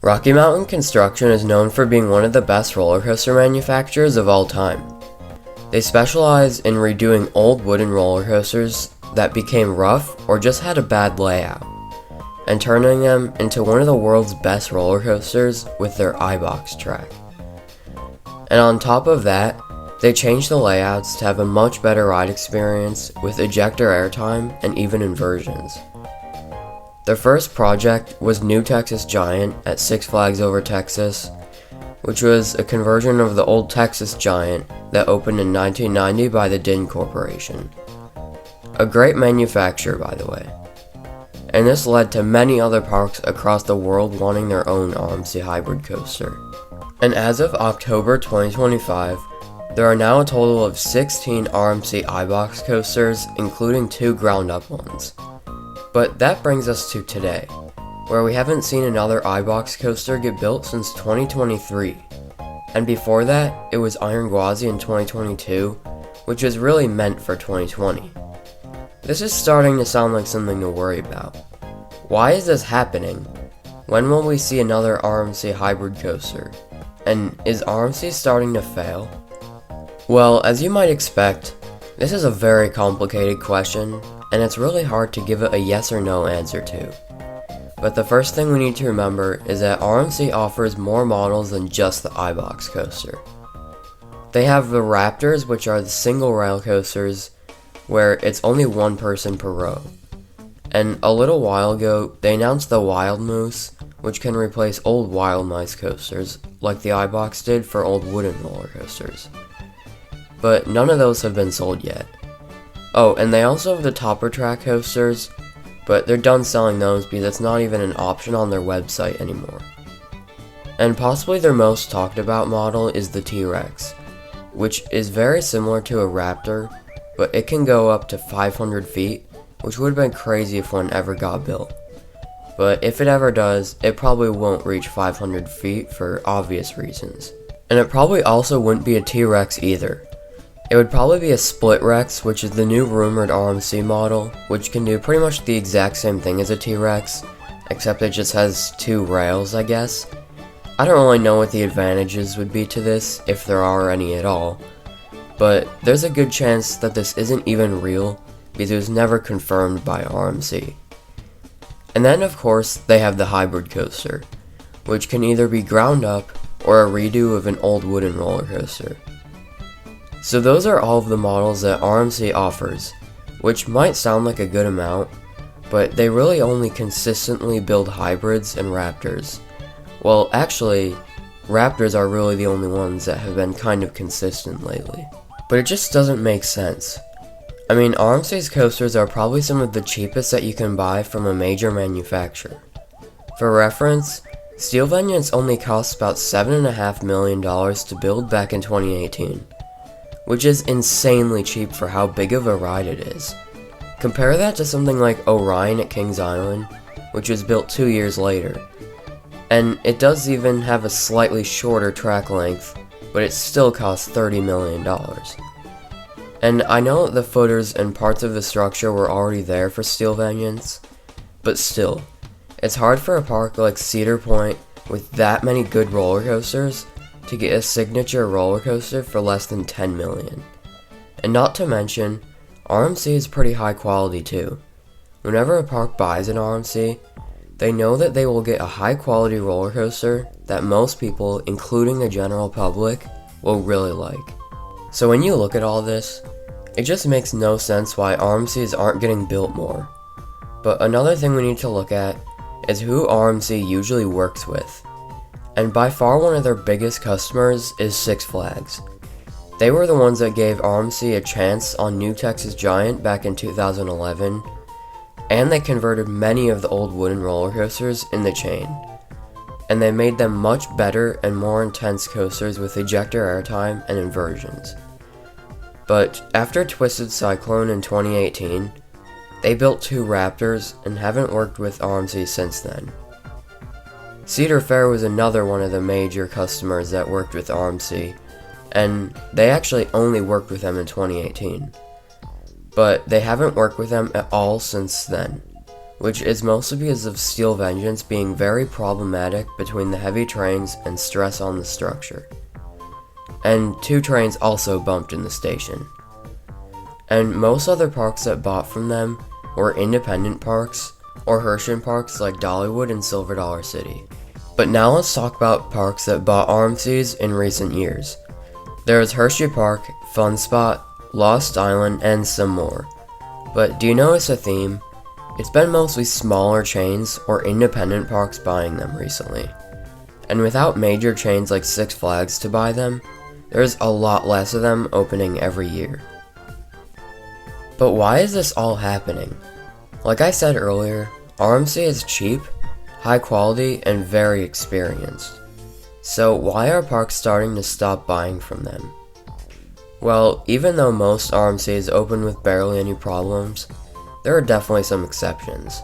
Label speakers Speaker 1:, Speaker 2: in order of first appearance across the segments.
Speaker 1: Rocky Mountain Construction is known for being one of the best roller coaster manufacturers of all time. They specialize in redoing old wooden roller coasters that became rough or just had a bad layout, and turning them into one of the world's best roller coasters with their iBox track. And on top of that, they changed the layouts to have a much better ride experience with ejector airtime and even inversions. Their first project was New Texas Giant at Six Flags Over Texas, which was a conversion of the old Texas Giant that opened in 1990 by the Din Corporation. A great manufacturer, by the way. And this led to many other parks across the world wanting their own RMC hybrid coaster. And as of October 2025, there are now a total of 16 RMC iBox coasters, including 2 ground-up ones. But that brings us to today, where we haven't seen another iBox coaster get built since 2023. And before that, it was Iron Gwazi in 2022, which was really meant for 2020. This is starting to sound like something to worry about. Why is this happening? When will we see another RMC hybrid coaster? And is RMC starting to fail? Well, as you might expect, this is a very complicated question, and it's really hard to give it a yes or no answer to. But the first thing we need to remember is that RMC offers more models than just the iBox coaster. They have the Raptors, which are the single rail coasters, where it's only one person per row. And a little while ago, they announced the Wild Moose, which can replace old Wild Mice coasters, like the iBox did for old wooden roller coasters. But none of those have been sold yet. Oh, and they also have the Topper Track coasters, but they're done selling those because it's not even an option on their website anymore. And possibly their most talked about model is the T-Rex, which is very similar to a Raptor, but it can go up to 500 feet, which would have been crazy if one ever got built. But if it ever does, it probably won't reach 500 feet for obvious reasons. And it probably also wouldn't be a T-Rex either. It would probably be a Split Rex, which is the new rumored RMC model, which can do pretty much the exact same thing as a T-Rex, except it just has 2 rails, I guess. I don't really know what the advantages would be to this, if there are any at all, but there's a good chance that this isn't even real, because it was never confirmed by RMC. And then of course, they have the hybrid coaster, which can either be ground up, or a redo of an old wooden roller coaster. So those are all of the models that RMC offers, which might sound like a good amount, but they really only consistently build hybrids and Raptors. Well, actually, Raptors are really the only ones that have been kind of consistent lately. But it just doesn't make sense. I mean, RMC's coasters are probably some of the cheapest that you can buy from a major manufacturer. For reference, Steel Vengeance only cost about $7.5 million to build back in 2018. Which is insanely cheap for how big of a ride it is. Compare that to something like Orion at Kings Island, which was built 2 years later. And it does even have a slightly shorter track length, but it still costs $30 million. And I know that the footers and parts of the structure were already there for Steel Vengeance, but still, it's hard for a park like Cedar Point with that many good roller coasters to get a signature roller coaster for less than $10 million. And not to mention, RMC is pretty high quality too. Whenever a park buys an RMC, they know that they will get a high quality roller coaster that most people, including the general public, will really like. So when you look at all this, it just makes no sense why RMCs aren't getting built more. But another thing we need to look at is who RMC usually works with. And by far one of their biggest customers is Six Flags. They were the ones that gave RMC a chance on New Texas Giant back in 2011, and they converted many of the old wooden roller coasters in the chain. And they made them much better and more intense coasters with ejector airtime and inversions. But after Twisted Cyclone in 2018, they built 2 Raptors and haven't worked with RMC since then. Cedar Fair was another one of the major customers that worked with RMC, and they actually only worked with them in 2018. But they haven't worked with them at all since then, which is mostly because of Steel Vengeance being very problematic between the heavy trains and stress on the structure. And 2 trains also bumped in the station. And most other parks that bought from them were independent parks or Hershey parks like Dollywood and Silver Dollar City. But now let's talk about parks that bought RMCs in recent years. There is Hershey Park, Fun Spot, Lost Island, and some more. But do you notice a theme? It's been mostly smaller chains or independent parks buying them recently. And without major chains like Six Flags to buy them, there's a lot less of them opening every year. But why is this all happening? Like I said earlier, RMC is cheap, high quality, and very experienced. So why are parks starting to stop buying from them? Well, even though most RMCs open with barely any problems, there are definitely some exceptions.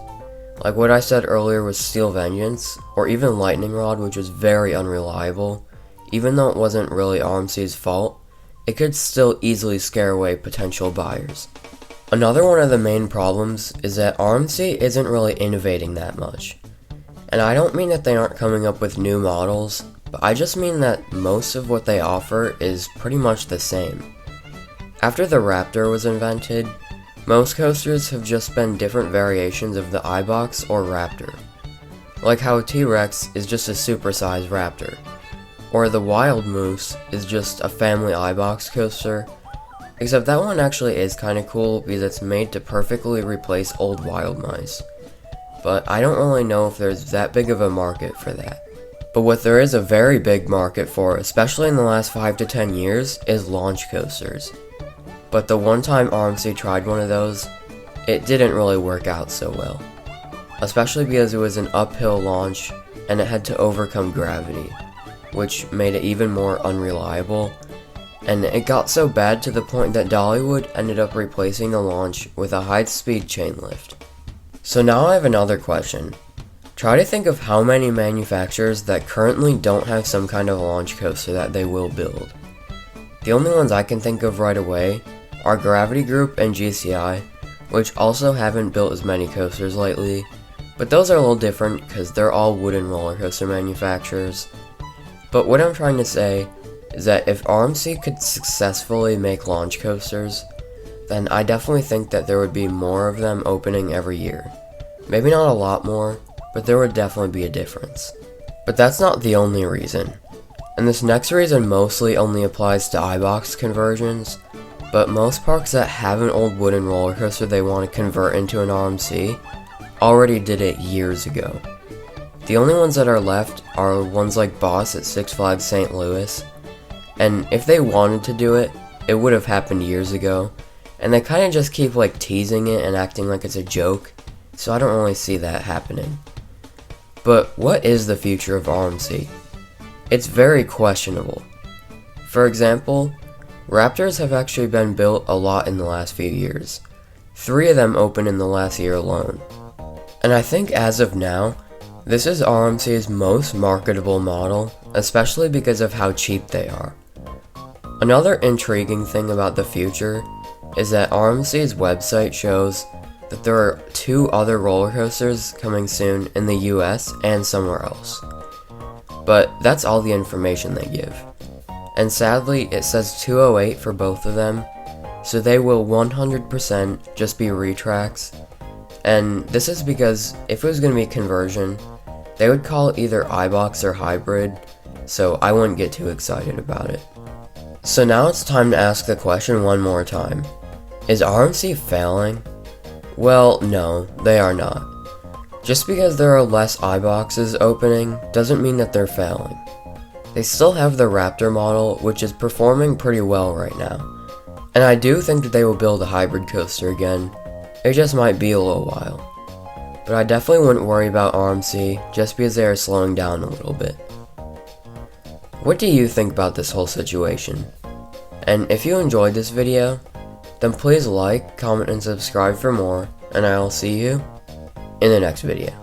Speaker 1: Like what I said earlier with Steel Vengeance, or even Lightning Rod, which was very unreliable. Even though it wasn't really RMC's fault, it could still easily scare away potential buyers. Another one of the main problems is that RMC isn't really innovating that much. And I don't mean that they aren't coming up with new models, but I just mean that most of what they offer is pretty much the same. After the Raptor was invented, most coasters have just been different variations of the iBox or Raptor. Like how T-Rex is just a supersized Raptor, or the Wild Moose is just a family iBox coaster, except that one actually is kinda cool because it's made to perfectly replace old Wild Mice. But I don't really know if there's that big of a market for that. But what there is a very big market for, especially in the last 5 to 10 years, is launch coasters. But the one time RMC tried one of those, it didn't really work out so well. Especially because it was an uphill launch and it had to overcome gravity, which made it even more unreliable. And it got so bad to the point that Dollywood ended up replacing the launch with a high-speed chain lift. So now I have another question. Try to think of how many manufacturers that currently don't have some kind of launch coaster that they will build. The only ones I can think of right away are Gravity Group and GCI, which also haven't built as many coasters lately, but those are a little different because they're all wooden roller coaster manufacturers. But what I'm trying to say is that if RMC could successfully make launch coasters, then I definitely think that there would be more of them opening every year. Maybe not a lot more, but there would definitely be a difference. But that's not the only reason. And this next reason mostly only applies to iBox conversions, but most parks that have an old wooden roller coaster they want to convert into an RMC already did it years ago. The only ones that are left are ones like Boss at Six Flags St. Louis, and if they wanted to do it, it would have happened years ago, and they kind of just keep like teasing it and acting like it's a joke, so I don't really see that happening. But what is the future of RMC? It's very questionable. For example, Raptors have actually been built a lot in the last few years. 3 of them opened in the last year alone. And I think as of now, this is RMC's most marketable model, especially because of how cheap they are. Another intriguing thing about the future is that RMC's website shows that there are 2 other roller coasters coming soon in the US and somewhere else. But that's all the information they give. And sadly, it says 208 for both of them, so they will 100% just be retracts. And this is because if it was going to be conversion, they would call it either iBox or hybrid, so I wouldn't get too excited about it. So now it's time to ask the question one more time. Is RMC failing? Well, no, they are not. Just because there are less iBoxes opening doesn't mean that they're failing. They still have the Raptor model, which is performing pretty well right now. And I do think that they will build a hybrid coaster again. It just might be a little while. But I definitely wouldn't worry about RMC just because they are slowing down a little bit. What do you think about this whole situation? And if you enjoyed this video, then please like, comment, and subscribe for more, and I'll see you in the next video.